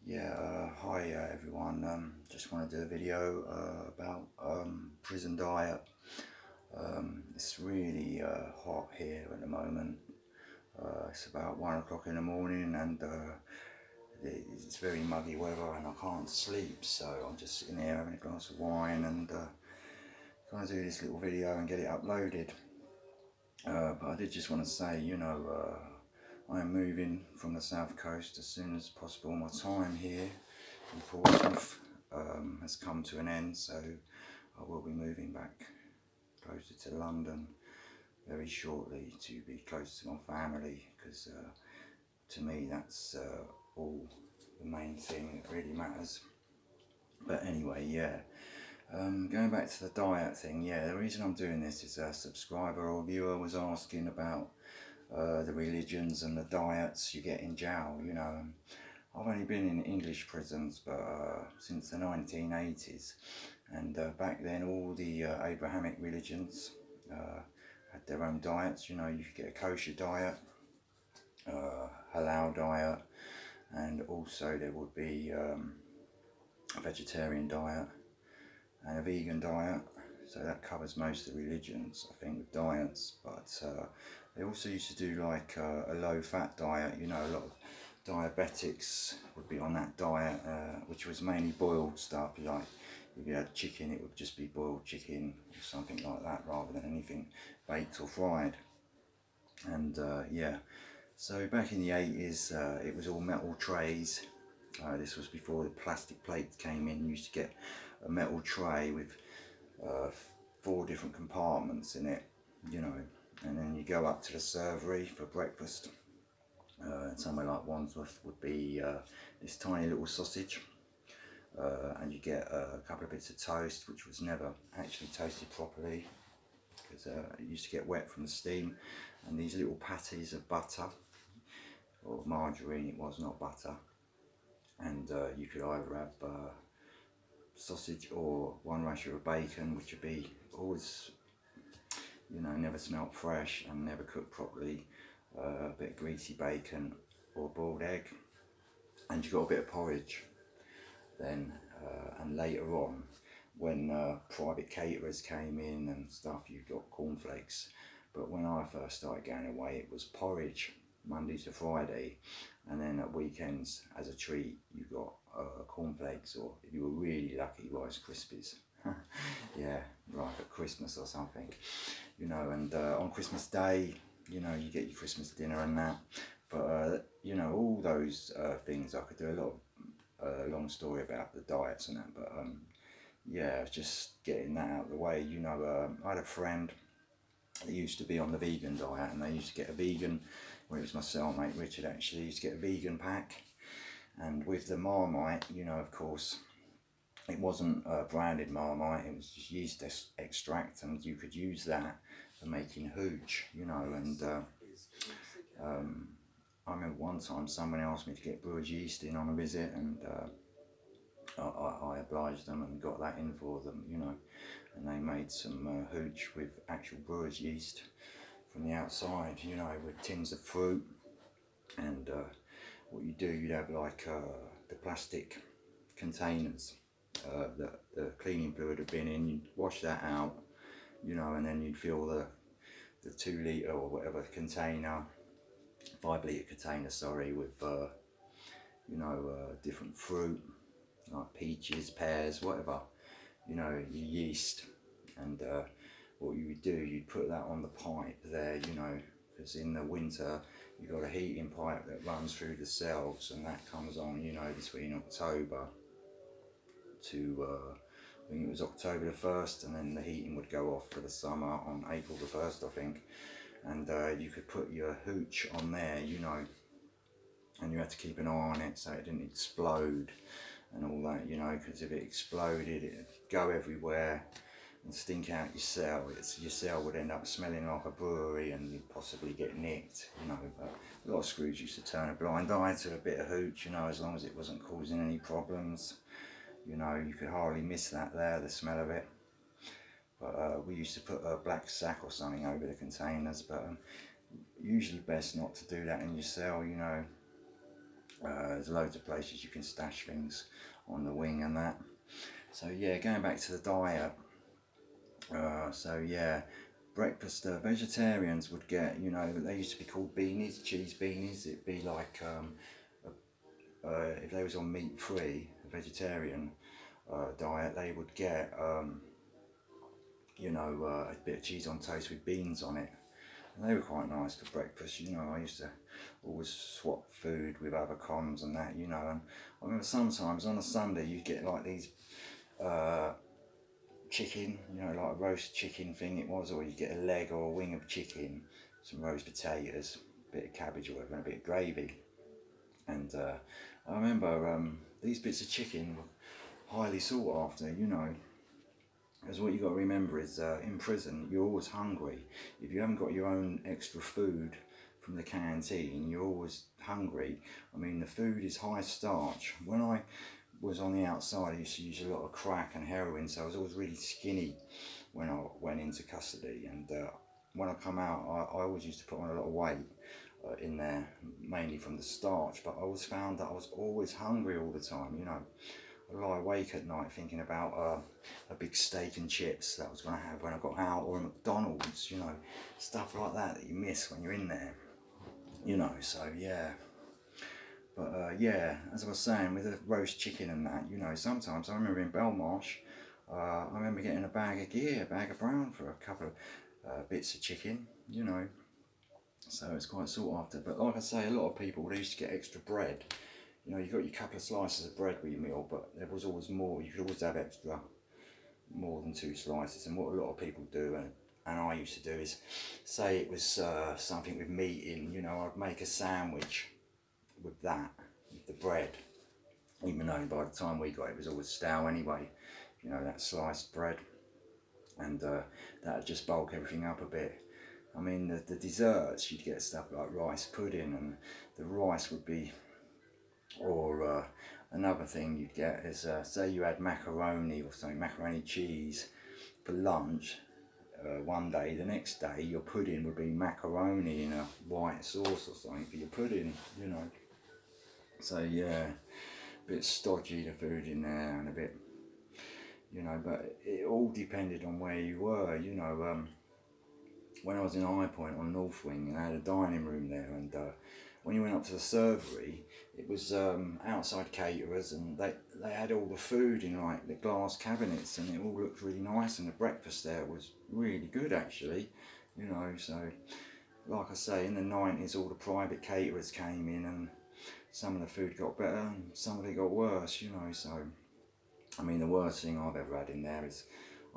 Hi everyone. Just want to do a video about prison diet. It's really hot here at the moment. It's about 1 o'clock in the morning, and it's very muggy weather, and I can't sleep. So I'm just sitting here having a glass of wine and trying to do this little video and get it uploaded. But I did just want to say, I am moving from the south coast as soon as possible. My time here in Portsmouth has come to an end, so I will be moving back closer to London very shortly to be close to my family, because to me that's all the main thing that really matters. But anyway, going back to the diet thing, the reason I'm doing this is a subscriber or viewer was asking about the religions and the diets you get in jail. I've only been in English prisons but since the 1980s, and back then all the Abrahamic religions had their own diets. You could get a kosher diet, halal diet, and also there would be a vegetarian diet and a vegan diet. So that covers most of the religions, I think, with diets. But they also used to do like a low-fat diet. A lot of diabetics would be on that diet, which was mainly boiled stuff. Like if you had chicken, it would just be boiled chicken or something like that, rather than anything baked or fried. And so back in the 80s, it was all metal trays. This was before the plastic plates came in. You used to get a metal tray with 4 different compartments in it, and then you go up to the servery for breakfast. Somewhere like Wandsworth would be this tiny little sausage, and you get a couple of bits of toast, which was never actually toasted properly because it used to get wet from the steam, and these little patties of butter or margarine. It was not butter. And you could either have sausage or 1 rasher of bacon, which would be always, never smelt fresh and never cooked properly, a bit of greasy bacon or boiled egg, and you got a bit of porridge. Then and later on, when private caterers came in and stuff, you got cornflakes. But when I first started going away, it was porridge Monday to Friday, and then at weekends as a treat you got cornflakes, or if you were really lucky, Rice Krispies. Like at Christmas or something, and on Christmas Day, you get your Christmas dinner and that. But all those things, I could do a lot of long story about the diets and that, but just getting that out of the way. I had a friend that used to be on the vegan diet, and they used to get a vegan, well, it was my cellmate Richard actually, used to get a vegan pack. And with the Marmite, of course, it wasn't branded Marmite, it was just yeast extract, and you could use that for making hooch, and I remember one time someone asked me to get brewer's yeast in on a visit, and I obliged them and got that in for them, and they made some hooch with actual brewer's yeast from the outside, with tins of fruit. And what you do, you'd have like the plastic containers that the cleaning fluid had been in. You'd wash that out, and then you'd fill the 2 litre or whatever container, 5 litre container, sorry, with different fruit like peaches, pears, whatever, your yeast. And what you would do, you'd put that on the pipe there, because in the winter you've got a heating pipe that runs through the cells, and that comes on, between October to I think it was October the 1st, and then the heating would go off for the summer on April the 1st, I think. And you could put your hooch on there, and you had to keep an eye on it so it didn't explode and all that, because if it exploded, it'd go everywhere and stink out your cell. Your cell would end up smelling like a brewery, and you'd possibly get nicked, But a lot of screws used to turn a blind eye to a bit of hooch, as long as it wasn't causing any problems. You could hardly miss that there, the smell of it. But we used to put a black sack or something over the containers, but usually best not to do that in your cell, There's loads of places you can stash things on the wing and that. So yeah, going back to the diet. So yeah, breakfast, vegetarians would get, you know, they used to be called beanies, cheese beanies. It'd be like, if they was on meat free, vegetarian diet, they would get, you know, a bit of cheese on toast with beans on it. And they were quite nice for breakfast, you know. I used to always swap food with other cons and that, you know. And I remember sometimes on a Sunday you'd get like these uh, chicken, you know, like a roast chicken thing it was, or you get a leg or a wing of chicken, some roast potatoes, a bit of cabbage or whatever, and a bit of gravy. And I remember these bits of chicken were highly sought after, you know, because what you got to remember is in prison you're always hungry. If you haven't got your own extra food from the canteen, you're always hungry. I mean, the food is high starch. When I was on the outside, I used to use a lot of crack and heroin, so I was always really skinny when I went into custody. And when I come out, I always used to put on a lot of weight in there, mainly from the starch. But I always found that I was always hungry all the time, you know. I lie awake at night thinking about a big steak and chips that I was going to have when I got out, or a McDonald's, you know, stuff like that that you miss when you're in there, you know. So yeah. But yeah, as I was saying, with the roast chicken and that, you know, sometimes I remember in Belmarsh, I remember getting a bag of gear, a bag of brown for a couple of bits of chicken, you know. So it's quite sought after. But like I say, a lot of people, they used to get extra bread. You know, you got your couple of slices of bread with your meal, but there was always more. You could always have extra, more than 2 slices. And what a lot of people do, and I used to do, is say it was something with meat in, you know, I'd make a sandwich with that, with the bread, even though by the time we got it, it was always stale anyway, you know, that sliced bread. And that'd just bulk everything up a bit. I mean, the desserts, you'd get stuff like rice pudding, and the rice would be, or another thing you'd get is, say you had macaroni or something, macaroni cheese for lunch one day, the next day your pudding would be macaroni in a white sauce or something for your pudding, you know. So yeah, a bit stodgy the food in there, and a bit, you know, but it all depended on where you were, you know. When I was in High Point on North Wing, and I had a dining room there, and when you went up to the servery, it was outside caterers, and they had all the food in like the glass cabinets, and it all looked really nice, and the breakfast there was really good actually, you know. So like I say, in the 90s all the private caterers came in, and some of the food got better and some of it got worse, you know. So I mean, the worst thing I've ever had in there is,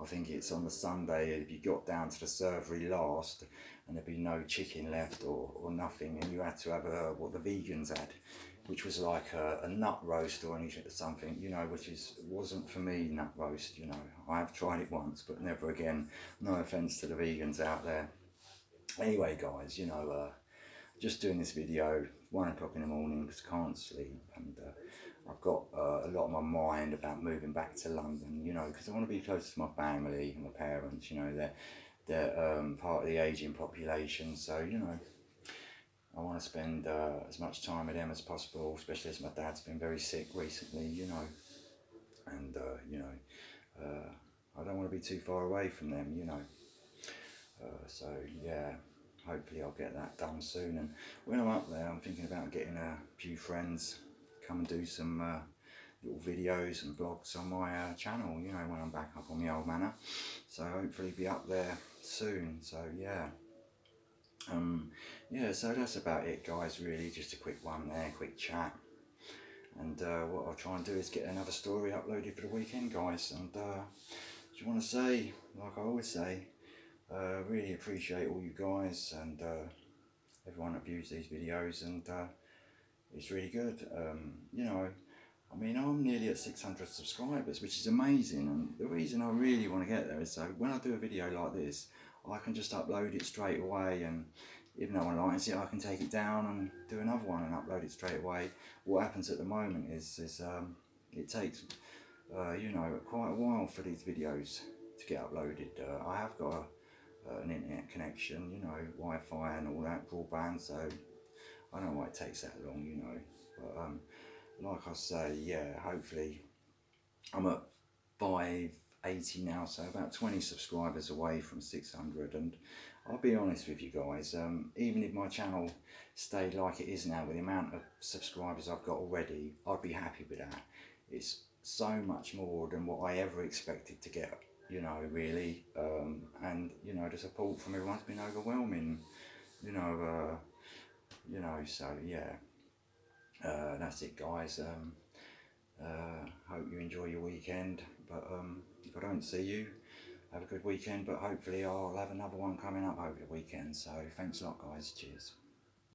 I think it's on the Sunday, if you got down to the servery last and there'd be no chicken left or nothing, and you had to have what the vegans had, which was like a nut roast or anything, something, you know, which wasn't for me, nut roast, you know. I have tried it once, but never again. No offence to the vegans out there. Anyway, guys, you know, just doing this video 1 o'clock in the morning because I can't sleep, and I've got a lot on my mind about moving back to London, you know, because I want to be close to my family and my parents, you know. They're part of the ageing population, so, you know, I want to spend as much time with them as possible, especially as my dad's been very sick recently, you know. And you know, I don't want to be too far away from them, you know. So yeah, hopefully I'll get that done soon. And when I'm up there, I'm thinking about getting a few friends come and do some little videos and vlogs on my channel, you know, when I'm back up on the old manor. So hopefully be up there soon. So yeah, yeah, so that's about it, guys. Really just a quick one there, quick chat. And what I'll try and do is get another story uploaded for the weekend, guys. And just want to say, like I always say, really appreciate all you guys and everyone that views these videos, and it's really good. You know, I mean, I'm nearly at 600 subscribers, which is amazing, and the reason I really want to get there is so when I do a video like this, I can just upload it straight away, and if no one likes it, I can take it down and do another one and upload it straight away. What happens at the moment is it takes you know, quite a while for these videos to get uploaded. I have got an internet connection, you know, Wi-Fi and all that, broadband, so I don't know why it takes that long, you know. But like I say, yeah, hopefully I'm at 580 now, so about 20 subscribers away from 600. And I'll be honest with you guys, even if my channel stayed like it is now with the amount of subscribers I've got already, I'd be happy with that. It's so much more than what I ever expected to get, you know, really. And you know, the support from everyone's been overwhelming, you know. So yeah, that's it, guys. Hope you enjoy your weekend, but if I don't see you, have a good weekend, but hopefully I'll have another one coming up over the weekend. So thanks a lot, guys. Cheers.